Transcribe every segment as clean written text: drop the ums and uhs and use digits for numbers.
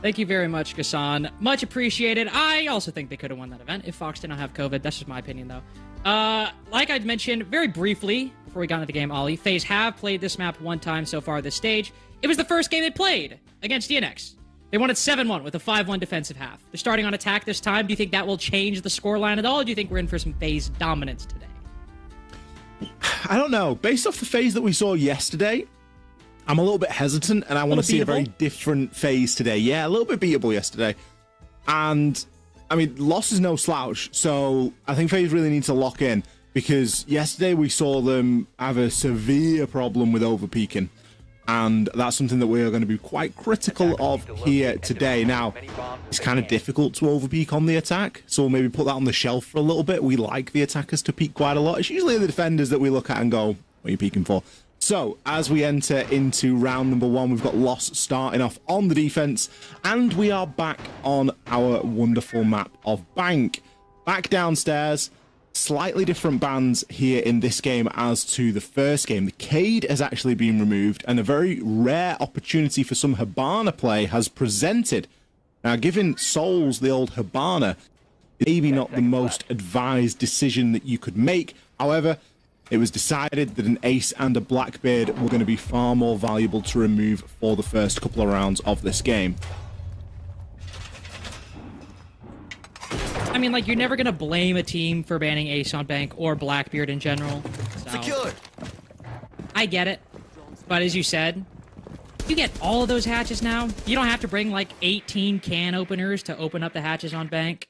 Thank you very much, Gassan. Much appreciated. I also think they could have won that event if Fox did not have COVID. That's just my opinion, though. Like I'd mentioned very briefly before we got into the game, Ollie, FaZe have played this map one time so far this stage. It was the first game they played against DNX. They won it 7-1 with a 5-1 defensive half. They're starting on attack this time. Do you think that will change the scoreline at all, or do you think we're in for some FaZe dominance today? I don't know. Based off the FaZe that we saw yesterday, I'm a little bit hesitant, and I want to see a very different FaZe today. Yeah, a little bit beatable yesterday. And, I mean, loss is no slouch, so I think FaZe really needs to lock in, because yesterday we saw them have a severe problem with overpeaking. And that's something that we are going to be quite critical of here today. Now, it's kind of difficult to overpeak on the attack, so we'll maybe put that on the shelf for a little bit. We like the attackers to peak quite a lot. It's usually the defenders that we look at and go, what are you peaking for? So, as we enter into round number 1, we've got Loss starting off on the defense, and we are back on our wonderful map of Bank. Back downstairs. Slightly different bans here in this game as to the first game. The Cade has actually been removed, and a very rare opportunity for some Hibana play has presented. Now, giving Souls the old Hibana is maybe not the most advised decision that you could make. However, it was decided that an Ace and a Blackbeard were going to be far more valuable to remove for the first couple of rounds of this game. I mean, like, you're never going to blame a team for banning Ace on Bank or Blackbeard in general. So, secure. I get it. But as you said, you get all of those hatches now. You don't have to bring, like, 18 can openers to open up the hatches on Bank.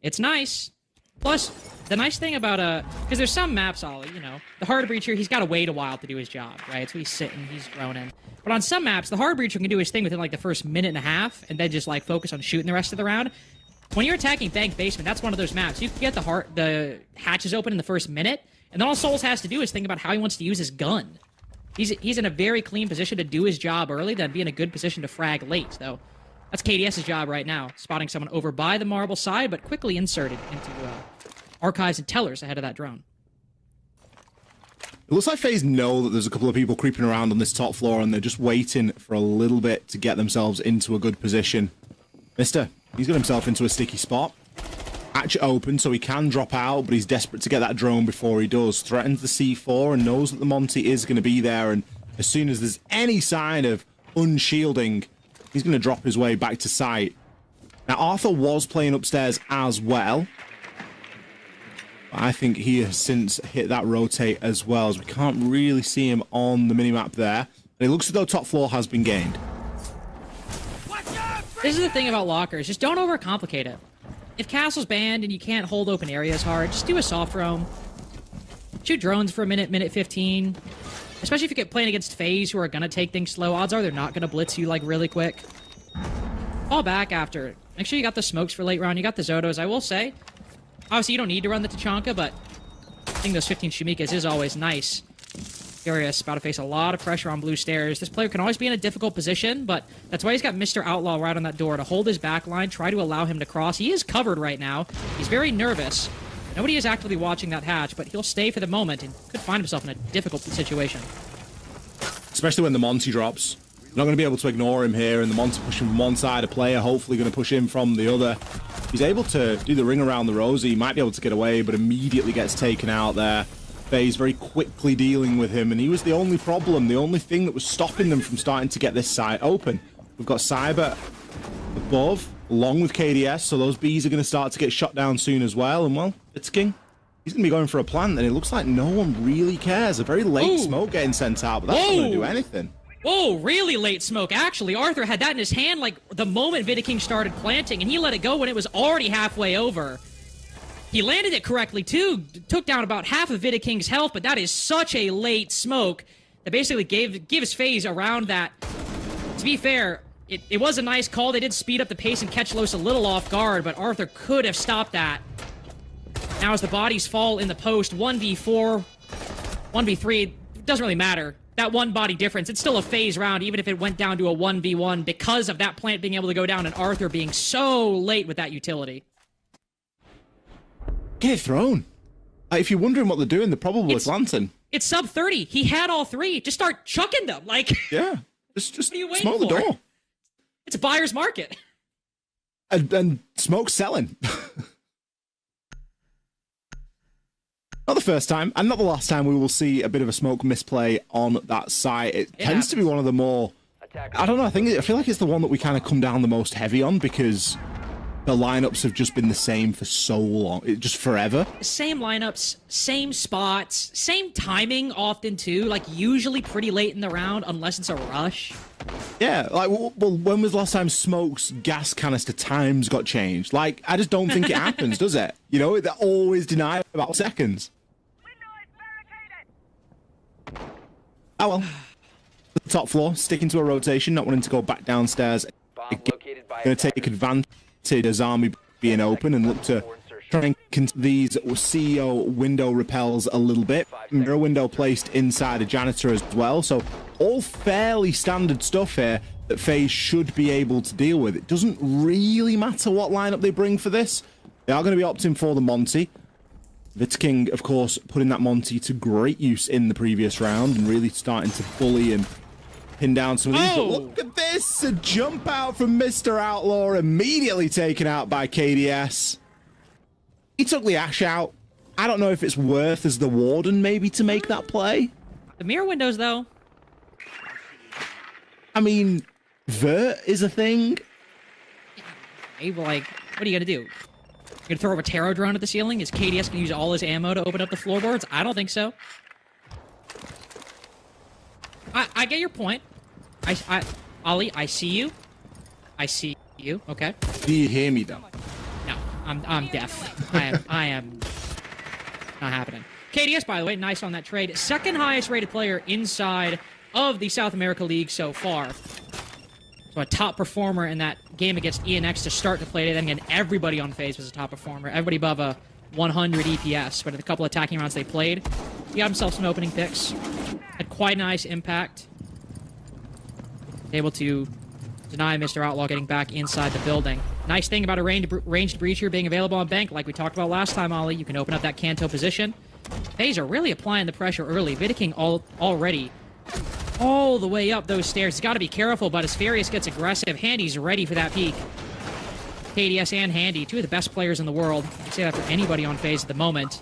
It's nice. Plus, the nice thing about, because there's some maps, Ollie, you know, the Hard Breacher, he's got to wait a while to do his job, right? So he's sitting, he's droning. But on some maps, the Hard Breacher can do his thing within, like, the first minute and a half, and then just, like, focus on shooting the rest of the round. When you're attacking Bank Basement, that's one of those maps. You can get the hatches open in the first minute, and then all Souls has to do is think about how he wants to use his gun. He's in a very clean position to do his job early, then be in a good position to frag late, though. That's KDS's job right now, spotting someone over by the marble side, but quickly inserted into archives and tellers ahead of that drone. It looks like FaZe know that there's a couple of people creeping around on this top floor, and they're just waiting for a little bit to get themselves into a good position. Mister, he's got himself into a sticky spot. Hatch open, so he can drop out, but he's desperate to get that drone before he does. Threatens the C4 and knows that the Monty is going to be there, and as soon as there's any sign of unshielding, he's going to drop his way back to site. Now, Arthur was playing upstairs as well. I think he has since hit that rotate as well, as we can't really see him on the minimap there. But it looks as though top floor has been gained. This is the thing about lockers. Just don't overcomplicate it. If Castle's banned and you can't hold open areas hard, just do a soft roam. Shoot drones for a minute, minute 15. Especially if you get playing against FaZe who are going to take things slow. Odds are they're not going to blitz you, like, really quick. Fall back after. Make sure you got the smokes for late round. You got the Zotos. I will say, obviously you don't need to run the Tachanka, but hitting those 15 Shumikas is always nice. Furious, about to face a lot of pressure on blue stairs. This player can always be in a difficult position, but that's why he's got Mr. Outlaw right on that door to hold his back line, try to allow him to cross. He is covered right now. He's very nervous. Nobody is actively watching that hatch, but he'll stay for the moment and could find himself in a difficult situation. Especially when the Monty drops. You're not going to be able to ignore him here, and the Monty pushing from one side, a player hopefully going to push him from the other. He's able to do the ring around the Rosie. He might be able to get away, but immediately gets taken out there. FaZe very quickly dealing with him, and he was the only problem, the only thing that was stopping them from starting to get this site open. We've got Cyber above, along with KDS, so those Bs are going to start to get shot down soon as well, and well, it's King. He's going to be going for a plant, and it looks like no one really cares. A very late smoke getting sent out, but that's not going to do anything. Whoa, really late smoke. Actually, Arthur had that in his hand like the moment Vidiking started planting, and he let it go when it was already halfway over. He landed it correctly, too. Took down about half of Vidiking's health, but that is such a late smoke that basically gives FaZe around that. To be fair, it was a nice call. They did speed up the pace and catch Los a little off guard, but Arthur could have stopped that. Now as the bodies fall in the post, 1v4, 1v3, doesn't really matter. That one body difference, it's still a FaZe round, even if it went down to a 1v1 because of that plant being able to go down and Arthur being so late with that utility. Get it thrown. If you're wondering what they're doing, they're probably planting. It's sub 30. He had all three. Just start chucking them. Like, yeah, just what are you waiting smoke the for? door. It's a buyer's market. And Smoke's selling. Not the first time, and not the last time we will see a bit of a Smoke misplay on that site. It tends to be one of the more... I don't know, I feel like it's the one that we kind of come down the most heavy on, because the lineups have just been the same for so long, just forever. Same lineups, same spots, same timing often too, like usually pretty late in the round unless it's a rush. Yeah, like, well, when was the last time Smoke's gas canister times got changed? Like, I just don't think it happens, does it? You know, they're always denied about seconds. Oh well. The top floor, sticking to a rotation, not wanting to go back downstairs. Going to take advantage of his army being open and look to try and these CEO window repels a little bit. Mirror window placed inside a janitor as well. So all fairly standard stuff here that FaZe should be able to deal with. It doesn't really matter what lineup they bring for this. They are going to be opting for the Monty. King, of course, putting that Monty to great use in the previous round and really starting to bully and pin down some of these. But look at this! A jump out from Mr. Outlaw, immediately taken out by KDS. He took the Ash out. I don't know if it's worth as the Warden maybe to make that play. The mirror windows, though. I mean, Vert is a thing. Hey, like, what are you gonna do? You're gonna throw a Taro drone at the ceiling? Is KDS gonna use all his ammo to open up the floorboards? I don't think so. I get your point. Ollie, I see you. I see you. Okay. Do you hear me though? No, I'm deaf. I am not happening. KDS, by the way, nice on that trade. Second highest rated player inside of the South America League so far. So a top performer in that game against ENX to start to play. Then again, everybody on FaZe was a top performer. Everybody above a 100 EPS. But in the couple attacking rounds they played, he got himself some opening picks. Had quite a nice impact. Able to deny Mr. Outlaw getting back inside the building. Nice thing about a ranged breacher being available on bank, like we talked about last time, Ollie, you can open up that Kanto position. FaZe are really applying the pressure early. King already all the way up those stairs. He's got to be careful, but as Farius gets aggressive, Handy's ready for that peek. KDS and Handy, two of the best players in the world. I say that for anybody on FaZe at the moment.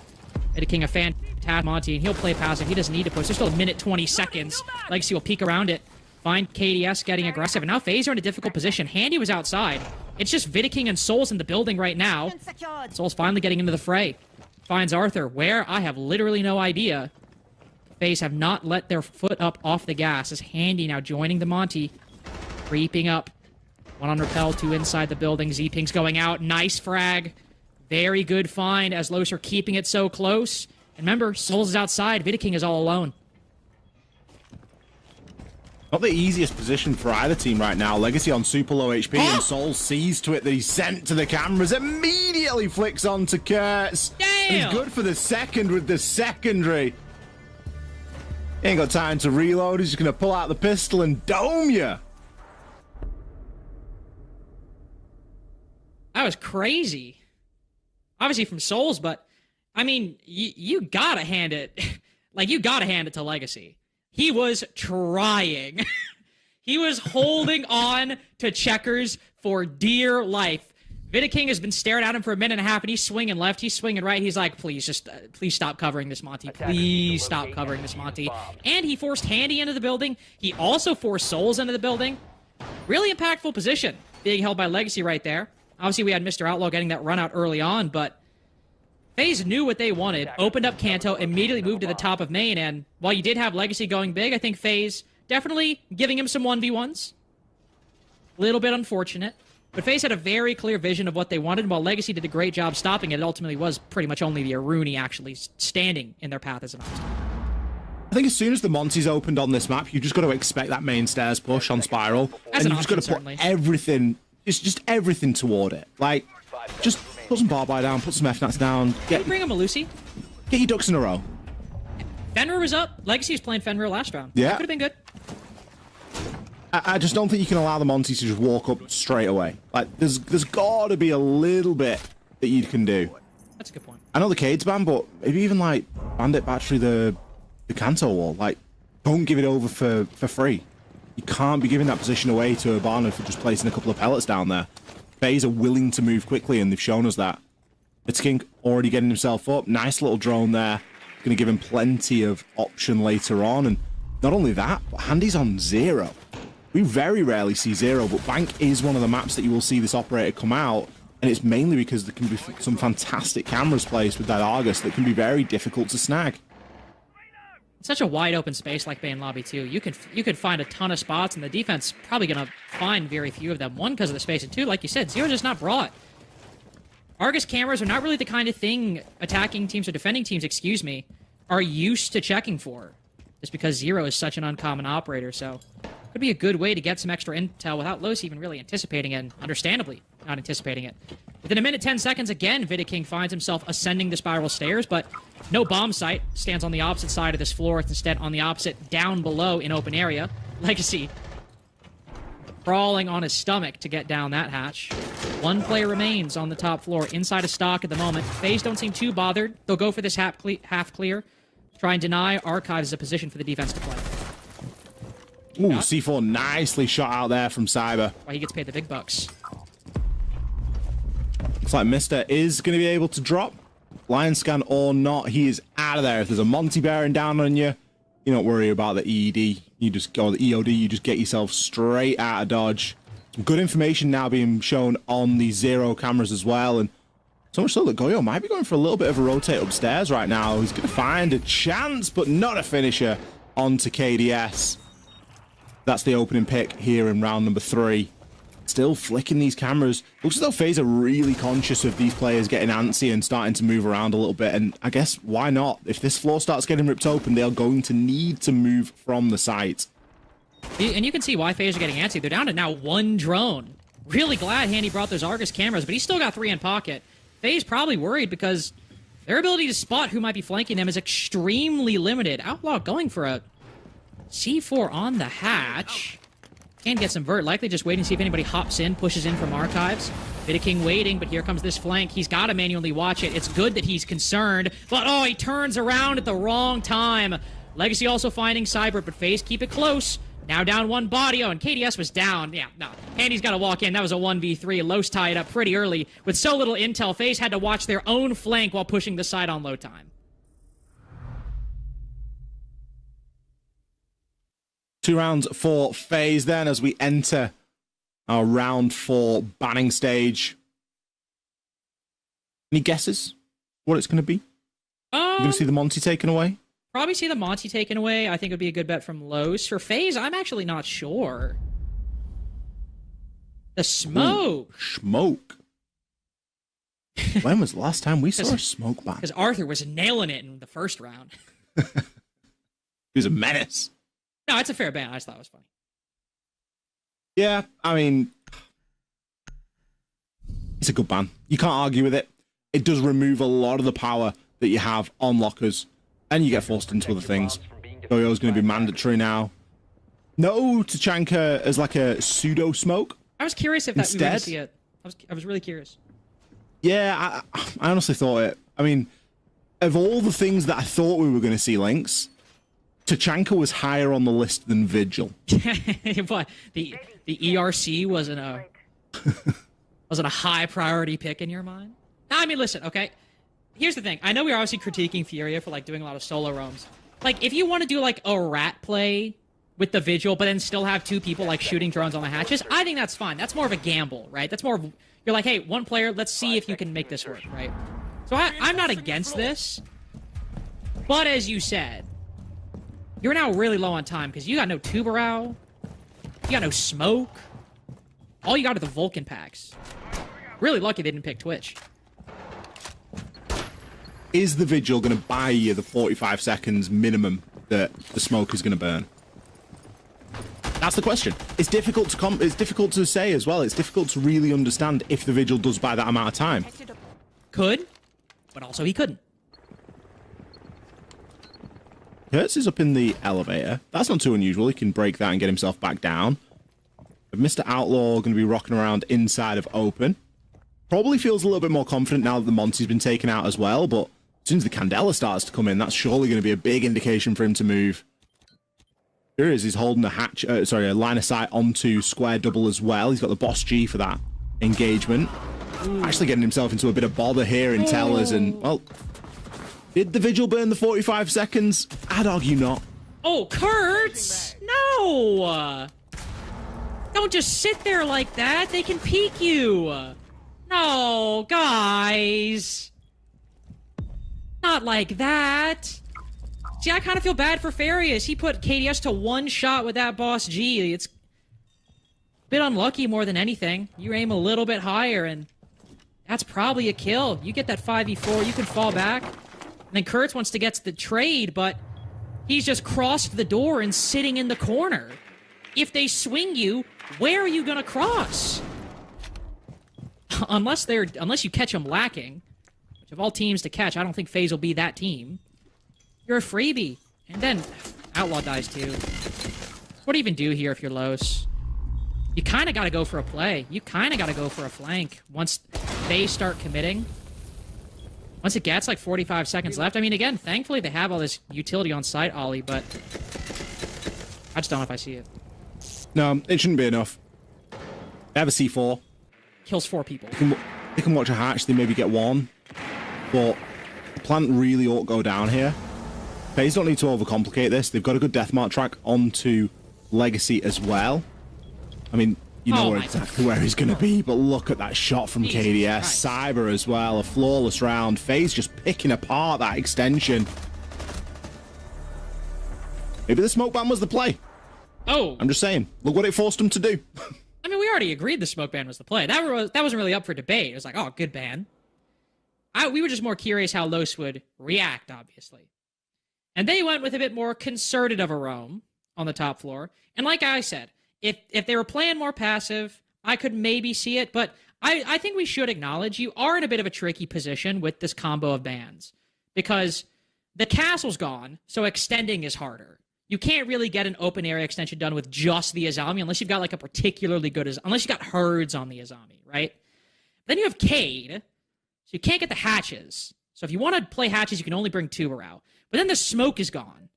King a fantastic Monty, and he'll play passive. He doesn't need to push. There's still a minute 20 seconds. Legacy will peek around it. Find KDS getting aggressive. And now FaZe are in a difficult position. Handy was outside. It's just King and Souls in the building right now. Souls finally getting into the fray. Finds Arthur. Where? I have literally no idea. FaZe have not let their foot up off the gas. As Handy now joining the Monty. Creeping up. One on rappel, two inside the building. Z-Ping's going out. Nice frag. Very good find as Los are keeping it so close. And remember, Souls is outside. King is all alone. Not the easiest position for either team right now. Legacy on super low HP, and Soul sees to it that he's sent to the cameras. Immediately flicks on to Kurtz. Damn! And he's good for the second with the secondary. He ain't got time to reload. He's just going to pull out the pistol and dome you. That was crazy. Obviously from Souls, but, I mean, you gotta hand it. Like, you gotta hand it to Legacy. He was trying. He was holding on to checkers for dear life. King has been staring at him for a minute and a half, and he's swinging left, he's swinging right. He's like, please, just, please stop covering this, Monty. Please stop covering this, Monty. And he forced Handy into the building. He also forced Souls into the building. Really impactful position being held by Legacy right there. Obviously, we had Mr. Outlaw getting that run out early on, but FaZe knew what they wanted, opened up Kanto, immediately moved to the top of main, and while you did have Legacy going big, I think FaZe definitely giving him some 1v1s. A little bit unfortunate, but FaZe had a very clear vision of what they wanted, and while Legacy did a great job stopping it, it ultimately was pretty much only the Aruni actually standing in their path as an obstacle. I think as soon as the Monty's opened on this map, you've just got to expect that main stairs push on Spiral, and you've just got to put everything, it's just everything toward it. Like, just put some bar by down, put some F-Nats down. Can you bring him a Lucy? Get your ducks in a row. Fenrir was up. Legacy was playing Fenrir last round. Yeah. Could have been good. I just don't think you can allow the Monty to just walk up straight away. Like, there's got to be a little bit that you can do. That's a good point. I know the Cade's banned, but maybe even, like, Bandit back through the Kanto wall. Like, don't give it over for free. You can't be giving that position away to Urbana for just placing a couple of pellets down there. FaZe are willing to move quickly, and they've shown us that. It's King already getting himself up. Nice little drone there. Going to give him plenty of option later on. And not only that, but Handy's on 0. We very rarely see 0, but Bank is one of the maps that you will see this operator come out. And it's mainly because there can be some fantastic cameras placed with that Argus that can be very difficult to snag. It's such a wide open space like main lobby too. You could find a ton of spots, and the defense probably gonna find very few of them. One, because of the space, and two, like you said, Zero's just not brought. Argus cameras are not really the kind of thing attacking teams or defending teams, excuse me, are used to checking for. Just because Zero is such an uncommon operator, so could be a good way to get some extra intel without Los even really anticipating it, and understandably not anticipating it. Within a minute, 10 seconds, again, Vidiking finds himself ascending the spiral stairs, but no bomb site. Stands on the opposite side of this floor. It's instead on the opposite, down below in open area. Legacy crawling on his stomach to get down that hatch. One player remains on the top floor, inside of stock at the moment. FaZe don't seem too bothered. They'll go for this half clear. Try and deny Archives as a position for the defense to play. Ooh, C4 nicely shot out there from Cyber. Why he gets paid the big bucks. Looks like Mister is going to be able to drop. Lion scan or not, he is out of there. If there's a Monty bearing down on you, you don't worry about the EED. You just go the EOD, you just get yourself straight out of dodge. Some good information now being shown on the 0 cameras as well. And so much so that Goyo might be going for a little bit of a rotate upstairs right now. He's going to find a chance, but not a finisher onto KDS. That's the opening pick here in round number 3. Still flicking these cameras. Looks as though FaZe are really conscious of these players getting antsy and starting to move around a little bit. And I guess, why not? If this floor starts getting ripped open, they're going to need to move from the site. And you can see why FaZe are getting antsy. They're down to now 1 drone. Really glad Handy brought those Argus cameras, but he's still got 3 in pocket. FaZe probably worried because their ability to spot who might be flanking them is extremely limited. Outlaw going for a C4 on the hatch. Can get some vert. Likely just waiting to see if anybody hops in, pushes in from Archives. Vidiking waiting, but here comes this flank. He's got to manually watch it. It's good that he's concerned, but oh, he turns around at the wrong time. Legacy also finding Cyber, but FaZe keep it close. Now down 1 body. Oh, and KDS was down. Yeah, no. Handy's got to walk in. That was a 1v3. Los tied up pretty early. With so little intel, FaZe had to watch their own flank while pushing the side on low time. 2 rounds for FaZe then as we enter our round 4 banning stage. Any guesses what it's going to be? You're going to see the Monty taken away? Probably see the Monty taken away. I think it would be a good bet from Los. For FaZe, I'm actually not sure. The smoke. Ooh, smoke. When was the last time we saw a smoke ban? Because Arthur was nailing it in the first round. He was a menace. No, it's a fair ban. I just thought it was funny. Yeah, I mean, it's a good ban. You can't argue with it. It does remove a lot of the power that you have on lockers, and you get forced into other things. Goyo's going to be mandatory now. No Tachanka as like a pseudo smoke. I was curious if that we were going to see it. I was really curious. Yeah, I honestly thought it. I mean, of all the things that I thought we were going to see, Lynx, Tachanka was higher on the list than Vigil. What? The ERC wasn't a high priority pick in your mind? I mean, listen, okay. Here's the thing. I know we're obviously critiquing Furia for like doing a lot of solo roams. Like, if you want to do like a rat play with the Vigil, but then still have 2 people like shooting drones on the hatches, I think that's fine. That's more of a gamble, right? That's more of, you're like, hey, 1 player, let's see if you can make this work, right? So I'm not against this, but as you said, you're now really low on time because you got no Tubarao, you got no smoke. All you got are the Vulcan packs. Really lucky they didn't pick Twitch. Is the Vigil going to buy you the 45 seconds minimum that the smoke is going to burn? That's the question. It's difficult to say as well. It's difficult to really understand if the Vigil does buy that amount of time. Could, but also he couldn't. Hertz is up in the elevator. That's not too unusual. He can break that and get himself back down. But Mr. Outlaw going to be rocking around inside of open. Probably feels a little bit more confident now that the Monty's been taken out as well, but as soon as the Candela starts to come in, that's surely going to be a big indication for him to move. Here he is. He's holding a line of sight onto square double as well. He's got the boss G for that engagement. Ooh. Actually getting himself into a bit of bother here in tellers, and well, did the vigil burn the 45 seconds? I'd argue not. Oh, Kurtz! No! Don't just sit there like that. They can peek you. No, guys. Not like that. See, I kind of feel bad for Farius. He put KDS to one shot with that boss G. It's a bit unlucky more than anything. You aim a little bit higher, and that's probably a kill. You get that 5v4, you can fall back. And then Kurtz wants to get the trade, but he's just crossed the door and sitting in the corner. If they swing you, where are you gonna cross? Unless you catch them lacking, which of all teams to catch, I don't think FaZe will be that team. You're a freebie. And then Outlaw dies too. What do you even do here if you're Los? You kind of got to go for a play. You kind of got to go for a flank once they start committing. Once it gets like 45 seconds left. I mean, again, thankfully they have all this utility on site, Ollie, but I just don't know if I see it. No, it shouldn't be enough. They have a C4. Kills 4 people. They can watch a hatch, they maybe get one. But the plant really ought to go down here. FaZe don't need to overcomplicate this. They've got a good deathmark track onto Legacy as well. I mean, you know exactly where he's going to be, but look at that shot from KDS. Cyber as well, a flawless round. FaZe just picking apart that extension. Maybe the smoke ban was the play. Oh. I'm just saying. Look what it forced them to do. I mean, we already agreed the smoke ban was the play. That wasn't really up for debate. It was like, oh, good ban. We were just more curious how Los would react, obviously. And they went with a bit more concerted of a roam on the top floor. And like I said, if they were playing more passive, I could maybe see it. But I think we should acknowledge you are in a bit of a tricky position with this combo of bans. Because the castle's gone, so extending is harder. You can't really get an open area extension done with just the Azami unless you've got like a particularly good... Unless you got herds on the Azami, right? Then you have Cade, so you can't get the hatches. So if you want to play hatches, you can only bring Tuber out. But then the smoke is gone.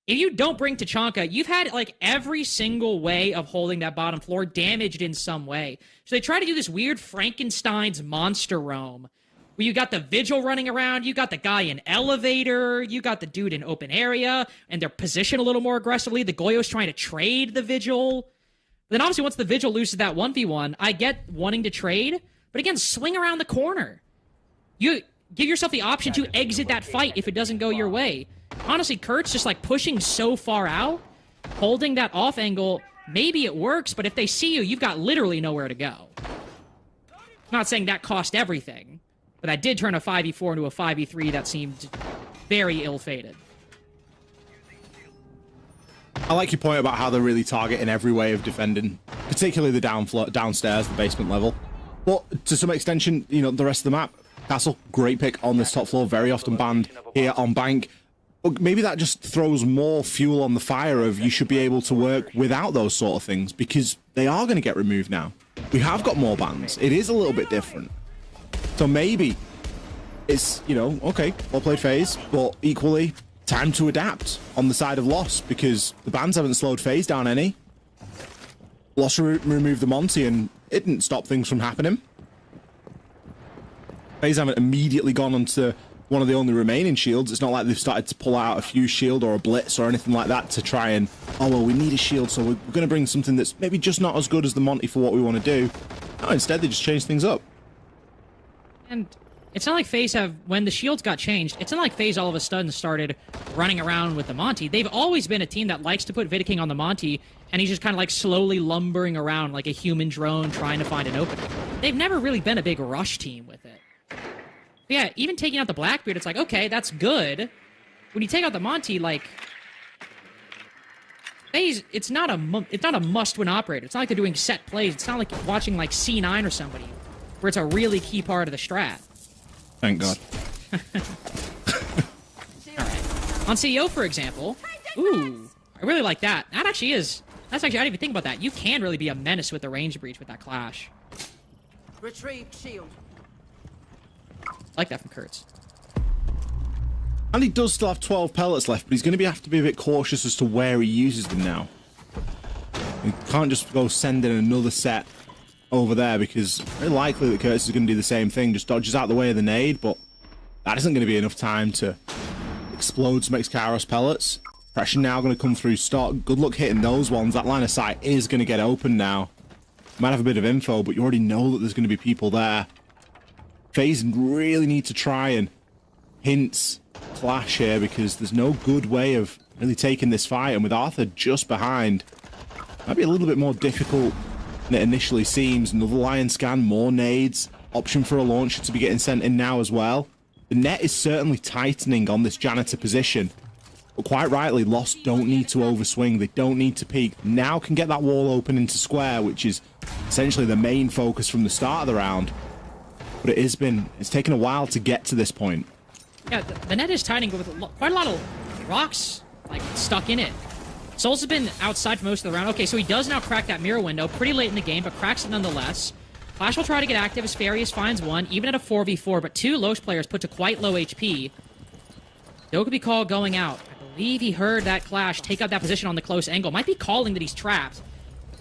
If you don't bring Tachanka, you've had like every single way of holding that bottom floor damaged in some way. So they try to do this weird Frankenstein's monster roam where you got the Vigil running around, you got the guy in elevator, you got the dude in open area, and they're positioned a little more aggressively. The Goyo's trying to trade the Vigil. But then obviously once the Vigil loses that 1v1, I get wanting to trade, but again, swing around the corner. You give yourself the option to exit that fight if it doesn't go your way. Honestly, Kurt's just like pushing so far out, holding that off angle, maybe it works, but if they see you, you've got literally nowhere to go. I'm not saying that cost everything, but that did turn a 5v4 into a 5v3 that seemed very ill-fated. I like your point about how they're really targeting every way of defending, particularly the downstairs, the basement level. But to some extension, you know, the rest of the map, Castle, great pick on this top floor, very often banned here on Bank. But maybe that just throws more fuel on the fire of you should be able to work without those sort of things, because they are going to get removed now. We have got more bans. It is a little bit different. So maybe it's, you know, okay, well played FaZe, but equally time to adapt on the side of Loss, because the bans haven't slowed FaZe down any. Loss removed the Monty and it didn't stop things from happening. FaZe haven't immediately gone onto one of the only remaining shields. It's not like they've started to pull out a fuse shield or a blitz or anything like that to try and, oh, well, we need a shield, so we're going to bring something that's maybe just not as good as the Monty for what we want to do. No, instead, they just change things up. And it's not like FaZe have, when the shields got changed, it's not like FaZe all of a sudden started running around with the Monty. They've always been a team that likes to put Vidiking on the Monty, and he's just kind of like slowly lumbering around like a human drone trying to find an opening. They've never really been a big rush team with it. But yeah, even taking out the Blackbeard, it's like, okay, that's good. When you take out the Monty, like, FaZe, it's not a must-win operator. It's not like they're doing set plays. It's not like watching like C9 or somebody, where it's a really key part of the strat. Thank God. All right. On CEO, for example, ooh, I really like that. That actually is. That's actually, I didn't even think about that. You can really be a menace with the range breach with that clash. Retrieve shield. I like that from Kurtz. And he does still have 12 pellets left, but he's going to have to be a bit cautious as to where he uses them now. He can't just go send in another set over there, because very likely that Curtis is going to do the same thing, just dodges out the way of the nade, but that isn't going to be enough time to explode some Xkaros pellets. Pressure now going to come through stock. Good luck hitting those ones. That line of sight is going to get open now. Might have a bit of info, but you already know that there's going to be people there. FaZe really need to try and hint clash here, because there's no good way of really taking this fight, and with Arthur just behind, might be a little bit more difficult than it initially seems. Another lion scan, more nades, option for a launcher to be getting sent in now as well. The net is certainly tightening on this janitor position, but quite rightly, Lost don't need to overswing, they don't need to peek. Now can get that wall open into square, which is essentially the main focus from the start of the round. But it's taken a while to get to this point. Yeah, the net is tightening with quite a lot of rocks like stuck in it. Souls has been outside for most of the round. Okay, so he does now crack that mirror window pretty late in the game, but cracks it nonetheless. Flash will try to get active as Farius finds one, even at a 4v4, but two Lost players put to quite low HP. Dokubi call going out. I believe he heard that clash take out that position on the close angle. Might be calling that he's trapped.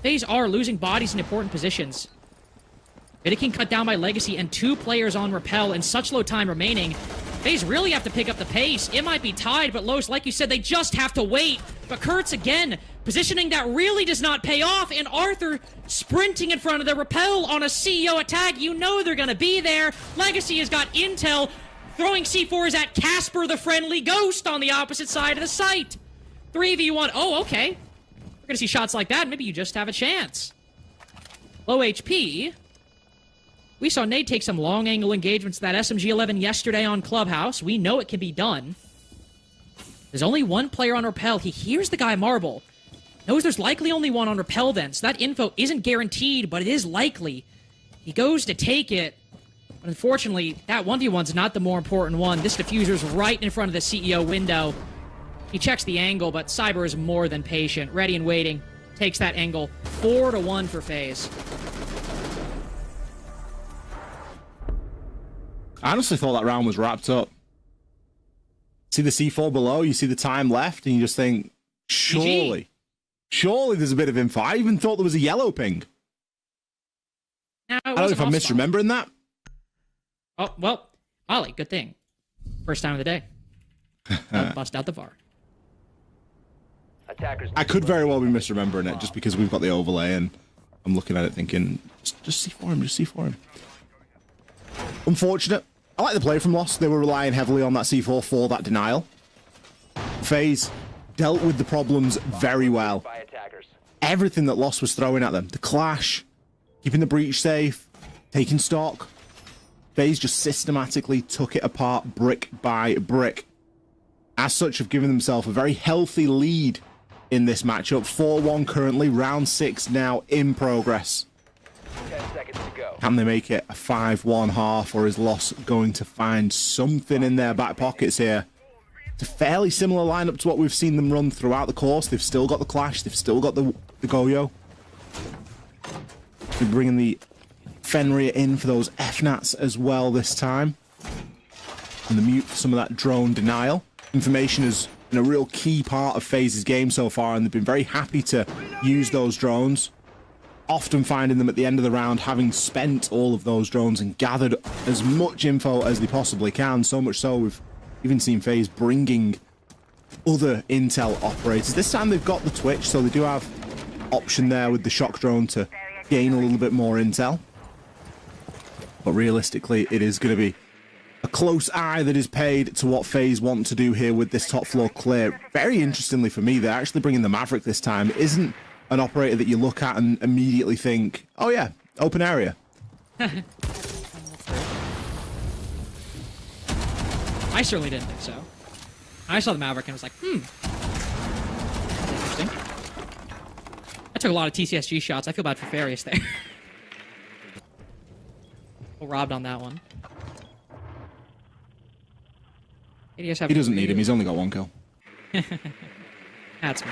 FaZe are losing bodies in important positions. Vidiking cut down by Legacy and two players on Repel in such low time remaining. FaZe really have to pick up the pace. It might be tied, but Los, like you said, they just have to wait. But Kurtz again, positioning that really does not pay off, and Arthur sprinting in front of the Repel on a CEO attack. You know they're going to be there. Legacy has got intel, throwing C4s at Casper the Friendly Ghost on the opposite side of the site. 3v1. Oh, okay. We're going to see shots like that. Maybe you just have a chance. Low HP. We saw Nate take some long-angle engagements to that SMG-11 yesterday on Clubhouse. We know it can be done. There's only one player on Repel. He hears the guy Marble. Knows there's likely only one on Repel then, so that info isn't guaranteed, but it is likely. He goes to take it. But unfortunately, that 1v1's not the more important one. This diffuser's right in front of the CEO window. He checks the angle, but Cyber is more than patient. Ready and waiting. Takes that angle. 4-1 for FaZe. I honestly thought that round was wrapped up. See the C4 below, you see the time left, and you just think, surely there's a bit of info. I even thought there was a yellow ping. I don't know if I'm misremembering that. Oh, well, Ollie, good thing. First time of the day. Bust out the VAR. I could very well be misremembering it, just because we've got the overlay, and I'm looking at it thinking, just C4 him, just C4 him. Unfortunate. I like the play from Lost. They were relying heavily on that C4 for that denial. FaZe dealt with the problems very well. Everything that Lost was throwing at them. The clash, keeping the breach safe, taking stock. FaZe just systematically took it apart brick by brick. As such, have given themselves a very healthy lead in this matchup. 4-1 currently, round 6 now in progress. 10 seconds to go. Can they make it a 5-1 half, or is Lost going to find something in their back pockets here? It's a fairly similar lineup to what we've seen them run throughout the course. They've still got the clash, they've still got the Goyo. They're bringing the Fenrir in for those FNATs as well this time. And the mute for some of that drone denial. Information has been a real key part of FaZe's game so far, and they've been very happy to use those drones. Often finding them at the end of the round having spent all of those drones and gathered as much info as they possibly can. So much so we've even seen FaZe bringing other intel operators. This time they've got the Twitch, so they do have option there with the shock drone to gain a little bit more intel. But realistically, it is going to be a close eye that is paid to what FaZe want to do here with this top floor clear. Very interestingly for me, they're actually bringing the Maverick this time. It isn't an operator that you look at and immediately think, oh yeah, open area. I certainly didn't think so. I saw the Maverick and was like, that's interesting. I took a lot of TCSG shots. I feel bad for Farius there. Well, robbed on that one. He doesn't need him. He's only got 1 kill. That's me.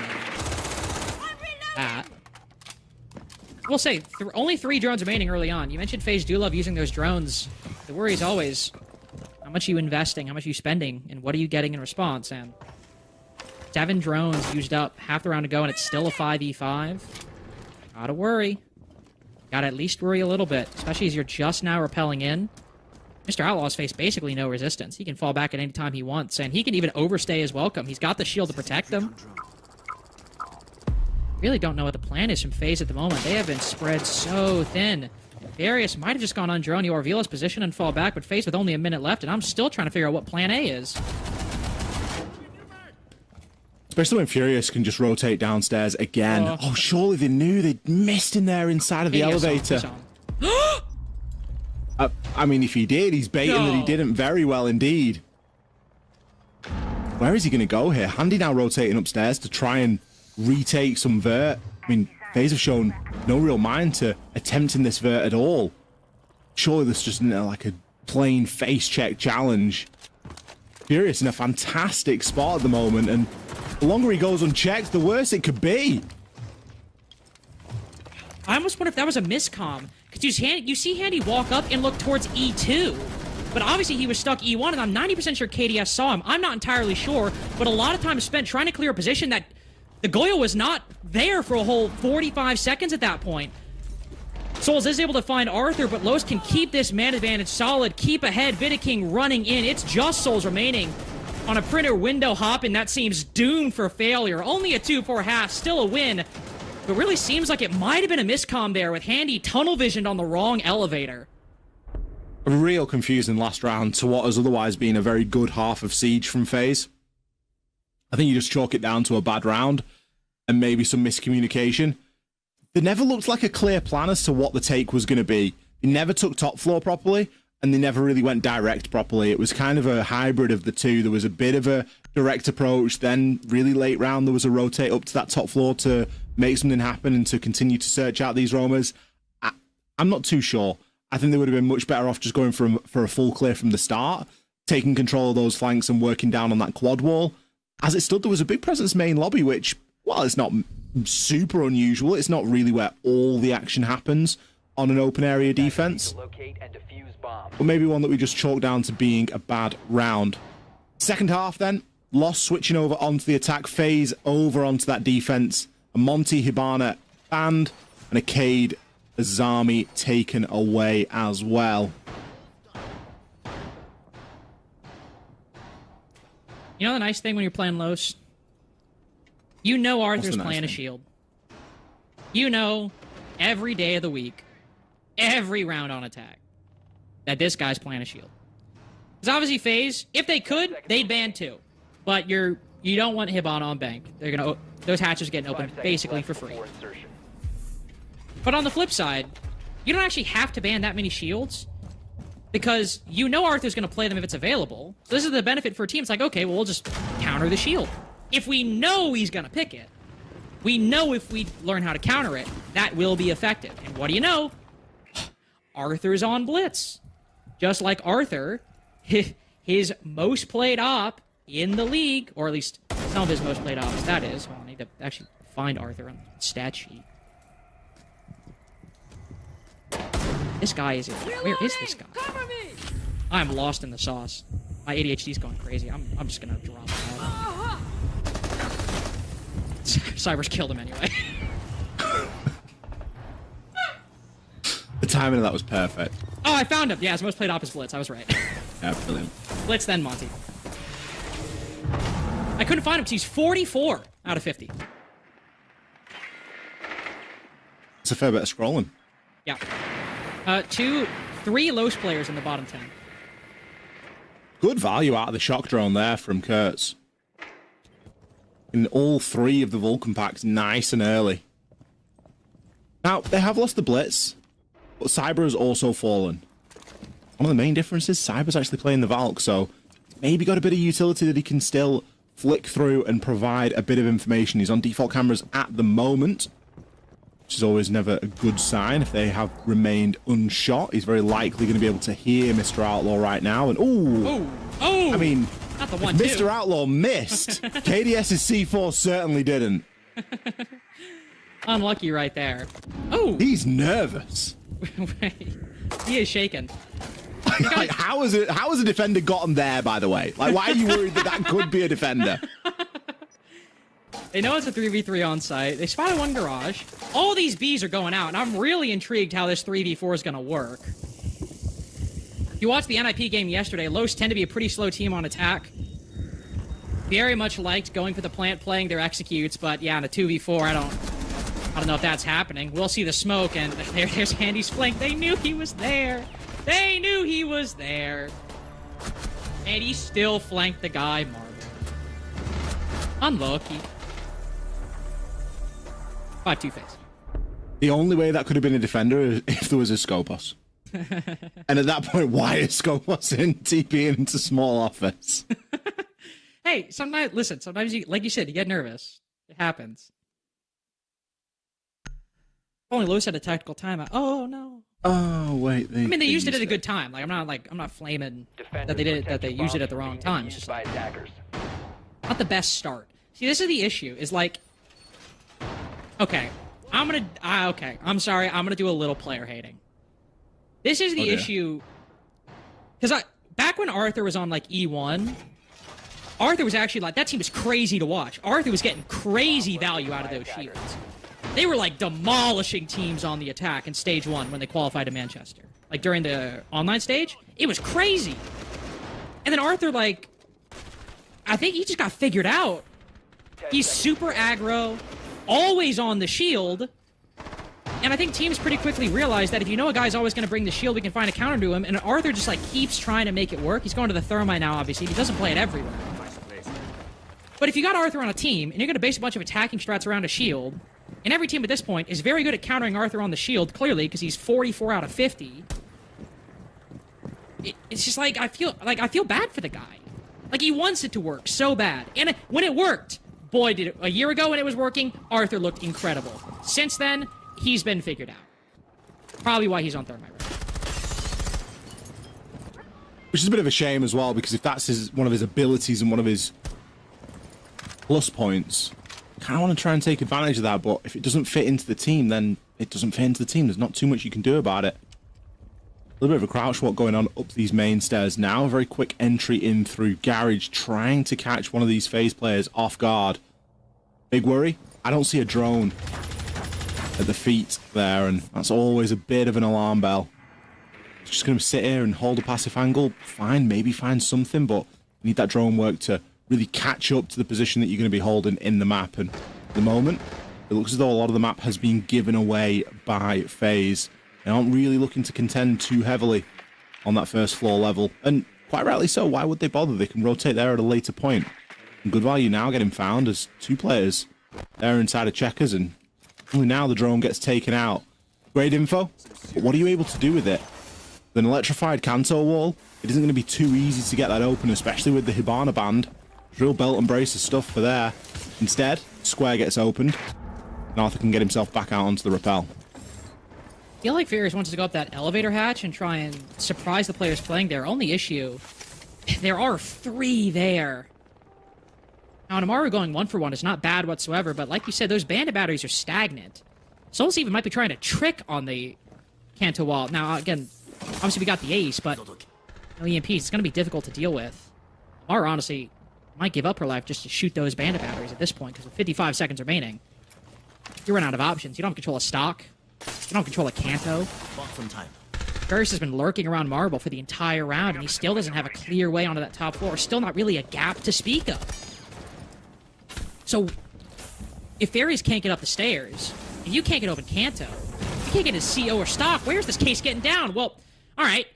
We'll say, only 3 drones remaining early on. You mentioned FaZe do love using those drones. The worry is always, How much are you investing? How much are you spending? And what are you getting in response? And 7 drones used up, half the round to go, and it's still a 5v5. Gotta worry. Gotta at least worry a little bit, especially as you're just now rappelling in. Mr. Outlaw's faced basically no resistance. He can fall back at any time he wants, and he can even overstay his welcome. He's got the shield to protect him. Really don't know what the plan is from FaZe at the moment. They have been spread so thin. Various might have just gone on drone. You reveal his position and fall back, but FaZe with only a minute left, and I'm still trying to figure out what plan A is. Especially when Furious can just rotate downstairs again. Oh, surely they knew they'd missed in there inside of the elevator. I mean, if he did, he's baiting that he didn't very well indeed. Where is he going to go here? Handy now rotating upstairs to try and retake some vert. I mean, FaZe have shown no real mind to attempting this vert at all. Surely this just isn't like a plain face check challenge. Furious in a fantastic spot at the moment, and the longer he goes unchecked, the worse it could be. I almost wonder if that was a miscomm. Because you see Handy walk up and look towards E2. But obviously he was stuck E1, and I'm 90% sure KDS saw him. I'm not entirely sure, but a lot of time spent trying to clear a position that the Goyo was not there for a whole 45 seconds at that point. Souls is able to find Arthur, but Los can keep this man advantage solid, keep ahead, King running in. It's just Souls remaining on a printer window hop, and that seems doomed for failure. Only a 2-4 half, still a win. But really seems like it might have been a miscomm there with Handy tunnel visioned on the wrong elevator. A real confusing last round to what has otherwise been a very good half of Siege from FaZe. I think you just chalk it down to a bad round and maybe some miscommunication. There never looked like a clear plan as to what the take was going to be. They never took top floor properly, and they never really went direct properly. It was kind of a hybrid of the two. There was a bit of a direct approach, then really late round there was a rotate up to that top floor to make something happen and to continue to search out these roamers. I'm not too sure. I think they would have been much better off just going for a full clear from the start, taking control of those flanks and working down on that quad wall. As it stood, there was a big presence main lobby, which, well, it's not super unusual. It's not really where all the action happens on an open area defense, but maybe one that we just chalk down to being a bad round. Second half then, Lost switching over onto the attack, FaZe over onto that defense, a Monty Hibana banned, and a Cade Azami taken away as well. You know the nice thing when you're playing Los? You know Arthur's playing a shield. You know every day of the week, every round on attack, that this guy's playing a shield. Because obviously FaZe, if they could, they'd ban 2. But you don't want Hibana on bank. They're gonna those hatches are getting open basically for free. But on the flip side, you don't actually have to ban that many shields, because you know Arthur's going to play them if it's available. So this is the benefit for a team. It's like, okay, well, we'll just counter the shield. If we know he's going to pick it, we know if we learn how to counter it, that will be effective. And what do you know? Arthur's on Blitz. Just like Arthur, his most played op in the league, or at least some of his most played ops, that is. Well, I need to actually find Arthur on the stat sheet. This guy is... Where is this guy? I'm lost in the sauce. My ADHD's going crazy. I'm just gonna drop him out. Cyber's killed him anyway. The timing of that was perfect. Oh, I found him. Yeah, his most played op is Blitz. I was right. Yeah, brilliant. Blitz, then Monty. I couldn't find him because he's 44 out of 50. It's a fair bit of scrolling. Yeah. 3 Los players in the bottom 10. Good value out of the shock drone there from Kurtz. In all 3 of the Vulcan packs, nice and early. Now, they have lost the Blitz, but Cyber has also fallen. One of the main differences, Cyber's actually playing the Valk, so maybe got a bit of utility that he can still flick through and provide a bit of information. He's on default cameras at the moment, which is always never a good sign. If they have remained unshot, he's very likely going to be able to hear Mr. Outlaw right now. And I mean, not the one, Mr. Outlaw missed. KDS's C4 certainly didn't. Unlucky right there. Oh, he's nervous. Wait. He is shaken. Like, how has a defender gotten there, by the way? Like, why are you worried that that could be a defender? They know it's a 3v3 on site. They spotted one garage. All these Bs are going out, and I'm really intrigued how this 3v4 is going to work. If you watched the NIP game yesterday, Los tend to be a pretty slow team on attack. Very much liked going for the plant, playing their executes, but yeah, in a 2v4, I don't know if that's happening. We'll see the smoke, and there's Handy's flank. They knew he was there. They knew he was there. And he still flanked the guy, Marble. Unlucky. 5-2 FaZe. The only way that could have been a defender is if there was a Skopos. And at that point, why is Skopos in TP into small office? Hey, sometimes you, like you said, you get nervous. It happens. Only Los had a tactical timeout. Oh no. Oh wait, I mean, they used it at a good time. Like I'm not flaming that they used it at the wrong time. It's just like, not the best start. See, this is the issue. Is like, okay, I'm sorry. I'm gonna do a little player hating. This is the issue. Because back when Arthur was on like E1, Arthur was actually like, that team was crazy to watch. Arthur was getting crazy value out of those shields. They were like demolishing teams on the attack in stage 1 when they qualified to Manchester. Like during the online stage, it was crazy. And then Arthur, like, I think he just got figured out. He's super aggro, always on the shield. And I think teams pretty quickly realize that if you know a guy's always going to bring the shield, we can find a counter to him. And Arthur just like keeps trying to make it work. He's going to the Thermite now, obviously. He doesn't play it everywhere. But if you got Arthur on a team, and you're going to base a bunch of attacking strats around a shield, and every team at this point is very good at countering Arthur on the shield, clearly, because he's 44 out of 50. It's just like I feel bad for the guy. Like, he wants it to work so bad. And when it worked, boy, did it. A year ago when it was working, Arthur looked incredible. Since then, he's been figured out. Probably why he's on Thermite right now. Which is a bit of a shame as well, because if that's one of his abilities and one of his plus points, I kind of want to try and take advantage of that, but if it doesn't fit into the team, then it doesn't fit into the team. There's not too much you can do about it. A little bit of a crouch walk going on up these main stairs now. A very quick entry in through Garage, trying to catch one of these FaZe players off guard. Big worry, I don't see a drone at the feet there, and that's always a bit of an alarm bell. Just going to sit here and hold a passive angle. Fine, maybe find something, but you need that drone work to really catch up to the position that you're going to be holding in the map. And at the moment, it looks as though a lot of the map has been given away by FaZe. They aren't really looking to contend too heavily on that first floor level. And quite rightly so, why would they bother? They can rotate there at a later point. And good value now getting found as two players there inside of checkers, and only now the drone gets taken out. Great info, but what are you able to do with it? With an electrified Kanto wall, it isn't going to be too easy to get that open, especially with the Hibana band. Real belt and bracer stuff for there. Instead, square gets opened, and Arthur can get himself back out onto the rappel. I feel like Furious wants to go up that elevator hatch and try and surprise the players playing there. Only issue, there are 3 there. Now, Amaru going 1-for-1 is not bad whatsoever, but like you said, those bandit batteries are stagnant. Souls even might be trying to trick on the Kanto wall. Now, again, obviously we got the ace, but no EMPs. It's going to be difficult to deal with. Amaru, honestly, might give up her life just to shoot those bandit batteries at this point, because with 55 seconds remaining, you run out of options. You don't have control of stock. You don't control a Kanto. Ferris has been lurking around Marble for the entire round, and he still doesn't have a clear way onto that top floor. Still not really a gap to speak of. So, if Fairies can't get up the stairs, if you can't get open Kanto, if you can't get his CO or stock, where's this case getting down? Well, alright.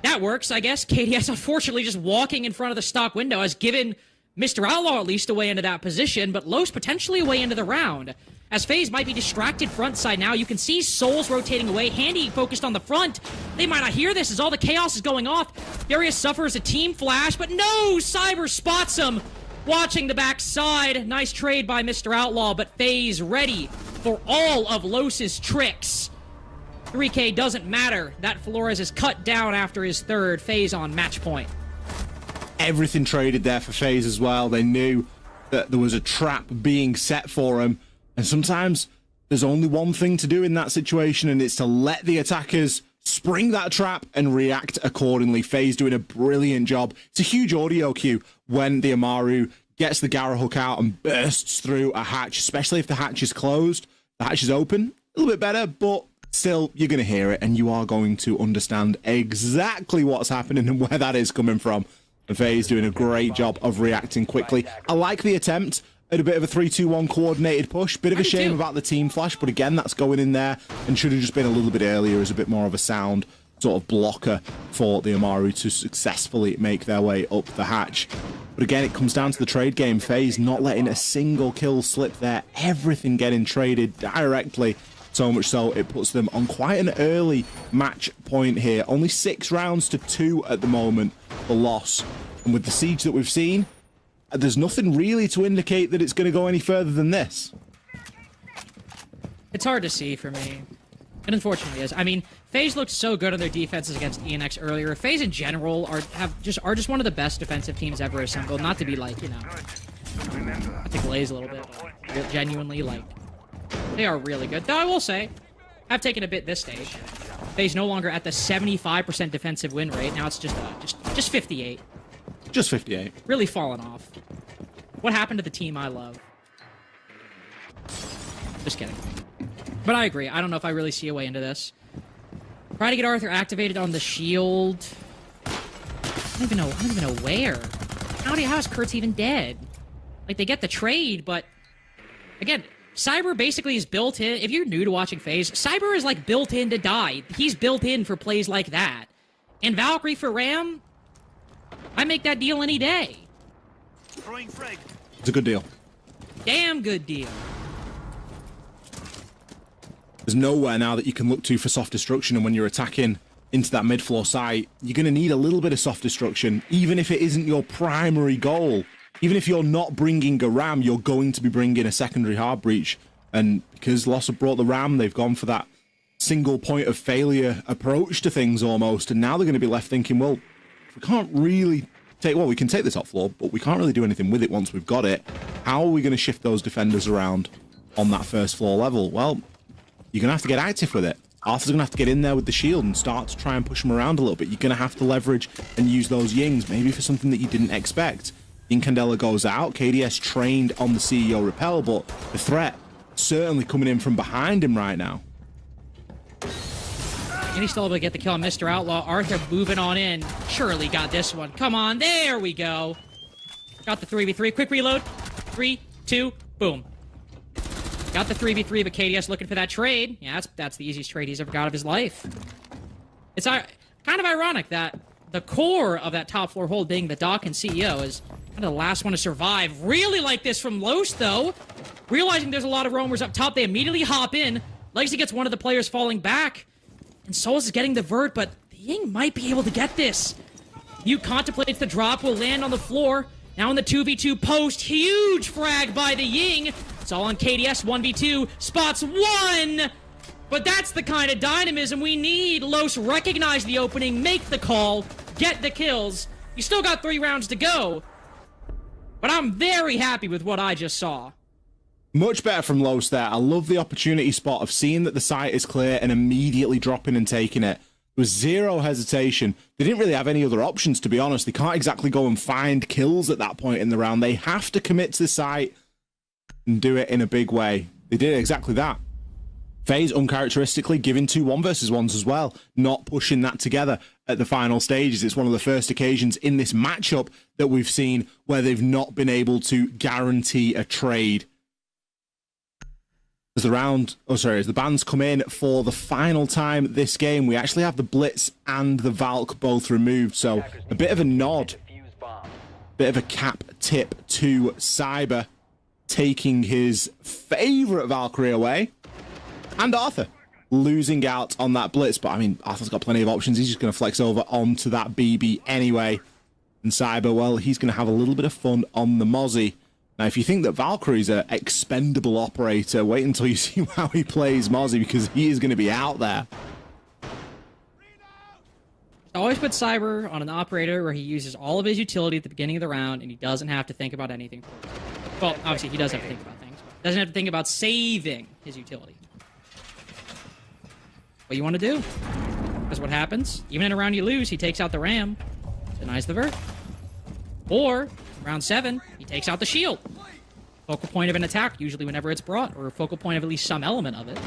That works, I guess. KDS, unfortunately, just walking in front of the stock window has given Mr. Outlaw at least a way into that position, but Los potentially a way into the round. As FaZe might be distracted front side now, you can see Souls rotating away. Handy focused on the front. They might not hear this as all the chaos is going off. Darius suffers a team flash, but no! Cyber spots him! Watching the backside. Nice trade by Mr. Outlaw, but FaZe ready for all of Los's tricks. 3K doesn't matter. That Flores is cut down after his third. FaZe on match point. Everything traded there for FaZe as well. They knew that there was a trap being set for him. And sometimes there's only one thing to do in that situation, and it's to let the attackers spring that trap and react accordingly. FaZe doing a brilliant job. It's a huge audio cue when the Amaru gets the Gara hook out and bursts through a hatch, especially if the hatch is closed. The hatch is open, a little bit better, but still, you're going to hear it and you are going to understand exactly what's happening and where that is coming from. And FaZe doing a great job of reacting quickly. I like the attempt at a bit of a 3-2-1 coordinated push. Bit of a shame about the team flash, but again, that's going in there and should have just been a little bit earlier as a bit more of a sound sort of blocker for the Amaru to successfully make their way up the hatch. But again, it comes down to the trade game. FaZe not letting a single kill slip there. Everything getting traded directly. So much so, it puts them on quite an early match point here. Only 6 rounds to 2 at the moment for loss. And with the siege that we've seen, there's nothing really to indicate that it's going to go any further than this. It's hard to see for me. It unfortunately is. I mean, FaZe looked so good on their defenses against ENX earlier. FaZe in general are just one of the best defensive teams ever assembled. Not to be like, you know, I think glaze a little bit, but genuinely, like, they are really good. Though I will say, I've taken a bit this stage. FaZe no longer at the 75% defensive win rate. Now it's just 58. Just 58. Really fallen off. What happened to the team I love? Just kidding. But I agree. I don't know if I really see a way into this. Try to get Arthur activated on the shield. I don't even know where. How is Kurtz even dead? Like, they get the trade, but again, Cyber basically is built in. If you're new to watching FaZe, Cyber is like built in to die. He's built in for plays like that. And Valkyrie for Ram, I make that deal any day. It's a good deal. Damn good deal. There's nowhere now that you can look to for soft destruction, and when you're attacking into that mid-floor site, you're going to need a little bit of soft destruction, even if it isn't your primary goal. Even if you're not bringing a ram, you're going to be bringing a secondary hard breach. And because Lost have brought the ram, they've gone for that single point of failure approach to things almost, and now they're going to be left thinking, well, we can't really well, we can take this off floor, but we can't really do anything with it once we've got it. How are we going to shift those defenders around on that first floor level? Well, you're going to have to get active with it. Arthur's going to have to get in there with the shield and start to try and push them around a little bit. You're going to have to leverage and use those yings, maybe for something that you didn't expect. Incandela goes out. KDS trained on the CEO repel, but the threat certainly coming in from behind him right now. And he's still able to get the kill on Mr. Outlaw. Arthur moving on in. Surely got this one. Come on, there we go. Got the 3v3. Quick reload. 3, 2, boom. Got the 3v3, but KDS looking for that trade. Yeah, that's the easiest trade he's ever got of his life. It's kind of ironic that the core of that top floor hold being the Doc and CEO is kind of the last one to survive. Really like this from Los, though. Realizing there's a lot of roamers up top, they immediately hop in. Legacy gets one of the players falling back. And Souls is getting the vert, but the Ying might be able to get this. You contemplates the drop, will land on the floor. Now in the 2v2 post, huge frag by the Ying. It's all on KDS, 1v2, spots 1! But that's the kind of dynamism we need. Los recognize the opening, make the call, get the kills. You still got 3 rounds to go. But I'm very happy with what I just saw. Much better from Los there. I love the opportunity spot of seeing that the site is clear and immediately dropping and taking it. There was zero hesitation. They didn't really have any other options, to be honest. They can't exactly go and find kills at that point in the round. They have to commit to the site and do it in a big way. They did exactly that. FaZe uncharacteristically giving 2 1 versus 1s as well, not pushing that together at the final stages. It's one of the first occasions in this matchup that we've seen where they've not been able to guarantee a trade. As the bans come in for the final time this game, we actually have the Blitz and the Valk both removed, so a bit of a nod, bit of a cap tip to Cyber, taking his favourite Valkyrie away, and Arthur losing out on that Blitz. But I mean, Arthur's got plenty of options. He's just going to flex over onto that BB anyway, and Cyber, well, he's going to have a little bit of fun on the Mozzie. Now, if you think that Valkyrie's an expendable operator, wait until you see how he plays Mozzie, because he is going to be out there. Always put Cyber on an operator where he uses all of his utility at the beginning of the round, and he doesn't have to think about anything. Well, obviously, he does have to think about things, but doesn't have to think about saving his utility. What you want to do? Because what happens? Even in a round you lose, he takes out the ram, denies the vert. Or, round 7, he takes out the shield. Focal point of an attack, usually whenever it's brought, or a focal point of at least some element of it.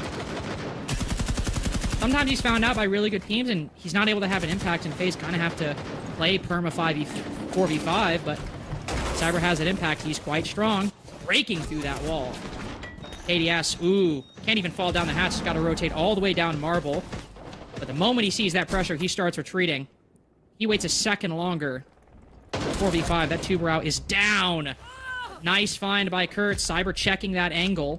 Sometimes he's found out by really good teams, and he's not able to have an impact, and FaZe kind of have to play perma 4v5, but Cyber has that impact. He's quite strong, breaking through that wall. KDS, ooh, can't even fall down the hatch. He's got to rotate all the way down Marble. But the moment he sees that pressure, he starts retreating. He waits a second longer. 4v5, that tuber out is down. Nice find by Kurt. Cyber checking that angle.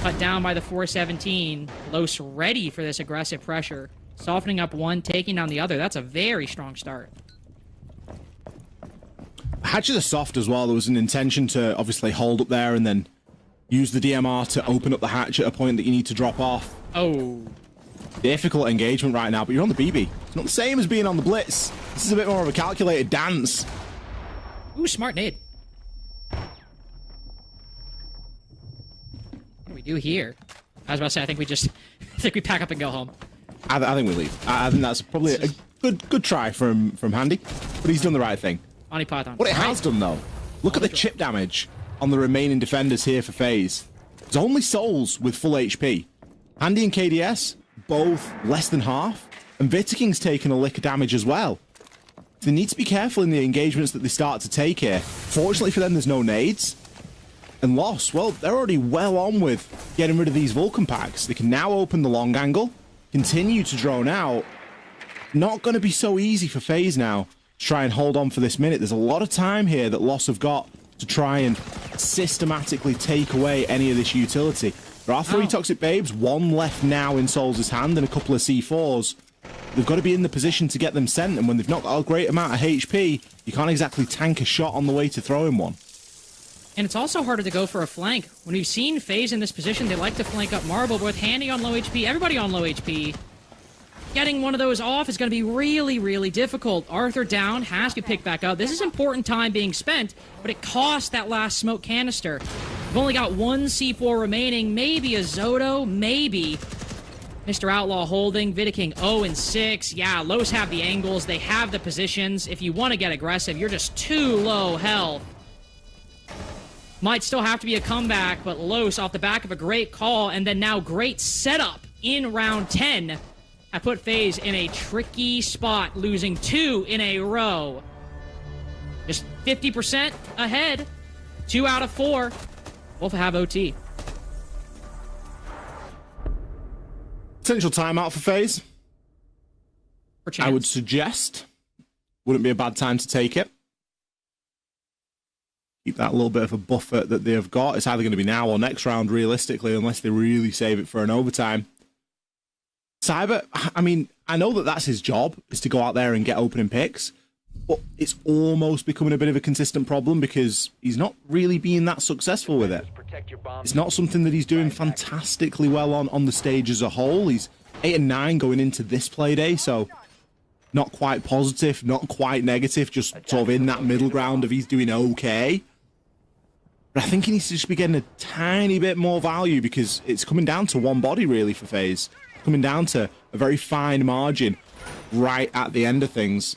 Cut down by the 417. Los ready for this aggressive pressure. Softening up one, taking down the other. That's a very strong start. Hatches are soft as well. There was an intention to obviously hold up there and then use the DMR to open up the hatch at a point that you need to drop off. Oh. Difficult engagement right now, but you're on the BB. It's not the same as being on the Blitz. This is a bit more of a calculated dance. Ooh, smart nade. What do we do here? I was about to say, I think we just... I think we pack up and go home. I think we leave. I think that's probably a good try from Handy, but he's done the right thing. Oni Python. What it has done, though, look at the chip damage on the remaining defenders here for FaZe. It's only Souls with full HP. Handy and KDS, both less than half, and Vitaking's taken a lick of damage as well. They need to be careful in the engagements that they start to take here. Fortunately for them, there's no nades. And Loss, well, they're already well on with getting rid of these Vulcan packs. They can now open the long angle, continue to drone out. Not going to be so easy for FaZe now to try and hold on for this minute. There's a lot of time here that Loss have got to try and systematically take away any of this utility. There are 3 Toxic Babes, 1 left now in Souls' hand and a couple of C4s. They've got to be in the position to get them sent, and when they've not got a great amount of HP, you can't exactly tank a shot on the way to throwing one. And it's also harder to go for a flank. When we've seen FaZe in this position, they like to flank up Marble, but with Handy on low HP, everybody on low HP, getting one of those off is going to be really, really difficult. Arthur down, has to pick back up. This is important time being spent, but it costs that last smoke canister. We've only got 1 C4 remaining, maybe a Zoto, maybe. Mr. Outlaw holding, Vidaking 0 and 6. Yeah, Los have the angles, they have the positions. If you want to get aggressive, you're just too low health. Might still have to be a comeback, but Los, off the back of a great call, and then now great setup in round 10, I put FaZe in a tricky spot, losing 2 in a row. Just 50% ahead. 2 out of 4. Both have OT. Potential timeout for FaZe. I would suggest. Wouldn't be a bad time to take it. Keep that little bit of a buffer that they have got. It's either going to be now or next round, realistically, unless they really save it for an overtime. Cyber, I mean, I know that that's his job, is to go out there and get opening picks, but it's almost becoming a bit of a consistent problem because he's not really being that successful with it. It's not something that he's doing fantastically well on the stage as a whole. He's 8 and 9 going into this play day, so not quite positive, not quite negative, just sort of in that middle ground of he's doing okay. But I think he needs to just be getting a tiny bit more value because it's coming down to one body, really, for FaZe. Coming down to a very fine margin right at the end of things.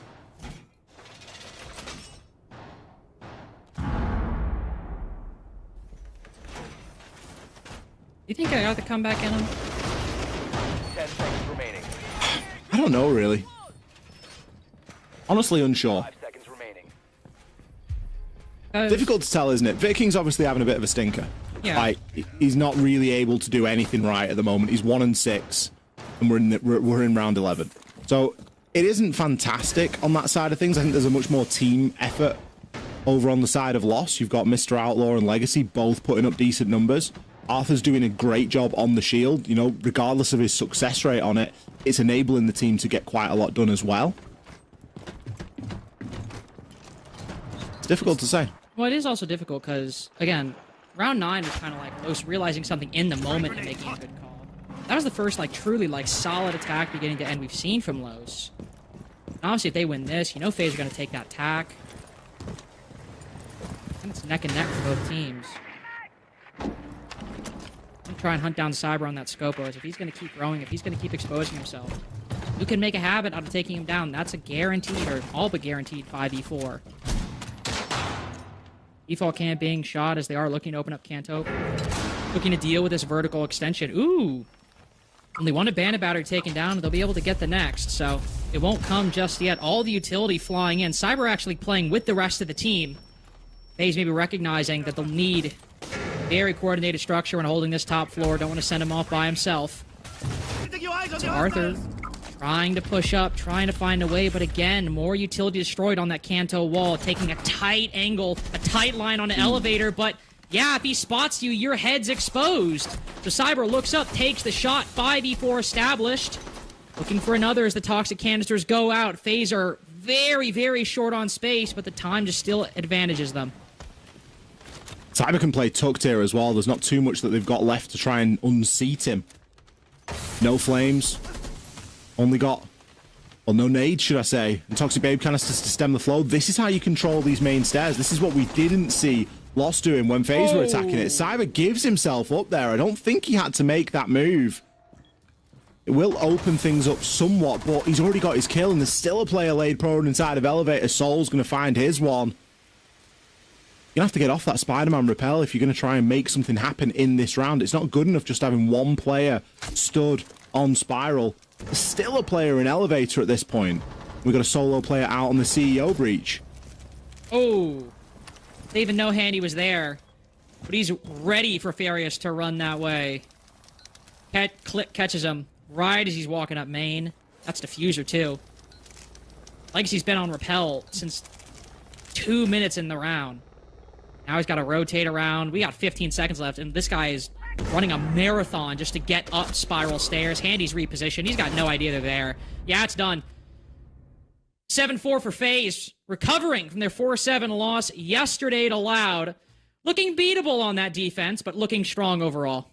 You think I got the comeback in him? 10 seconds remaining. I don't know, really. Honestly, unsure. 5 seconds remaining. Difficult to tell, isn't it? Viking's obviously having a bit of a stinker. Yeah. Like, he's not really able to do anything right at the moment. He's 1 and 6, and we're in round 11. So it isn't fantastic on that side of things. I think there's a much more team effort over on the side of Loss. You've got Mr. Outlaw and Legacy both putting up decent numbers. Arthur's doing a great job on the shield. You know, regardless of his success rate on it, it's enabling the team to get quite a lot done as well. It's difficult to say. Well, it is also difficult because, again, round 9 was kind of like Los realizing something in the moment and making a good call. That was the first, like, truly, like, solid attack beginning to end we've seen from Los. And obviously, if they win this, you know FaZe are going to take that tack. And it's neck and neck for both teams. I'm going to try and hunt down Cyber on that Scopos. If he's going to keep growing, if he's going to keep exposing himself, You can make a habit out of taking him down. That's a guaranteed, or all but guaranteed, 5v4. Default camp being shot as they are looking to open up Canto. Looking to deal with this vertical extension. Ooh! Only one abandoned battery taken down, they'll be able to get the next, so it won't come just yet. All the utility flying in. Cyber actually playing with the rest of the team. FaZe maybe recognizing that they'll need very coordinated structure when holding this top floor. Don't want to send him off by himself. So Arthur trying to push up, trying to find a way, but again, more utility destroyed on that Canto wall, taking a tight angle, a tight line on an elevator, but yeah, if he spots you, your head's exposed. So Cyber looks up, takes the shot, 5v4 established. Looking for another as the toxic canisters go out. FaZe are very, very short on space, but the time just still advantages them. Cyber can play tucked here as well. There's not too much that they've got left to try and unseat him. No flames. Only got... well, no nades, should I say. And Toxic Babe canisters to stem the flow. This is how you control these main stairs. This is what we didn't see Lost doing when FaZe were attacking it. Cyber gives himself up there. I don't think he had to make that move. It will open things up somewhat, but he's already got his kill, and there's still a player laid prone inside of Elevator. Soul's going to find his one. You're going to have to get off that Spider-Man rappel if you're going to try and make something happen in this round. It's not good enough just having one player stood on Spiral. There's still a player in Elevator at this point. We've got a solo player out on the CEO breach. Oh, they even know Handy was there, but he's ready for Farius to run that way. Catches him right as he's walking up main. That's Diffuser too. Legacy's been on rappel since 2 minutes in the round. Now he's got to rotate around. We got 15 seconds left, and this guy is running a marathon just to get up Spiral stairs. Handy's repositioned. He's got no idea they're there. Yeah, it's done. 7-4 for FaZe, recovering from their 4-7 loss yesterday to Loud. Looking beatable on that defense, but looking strong overall.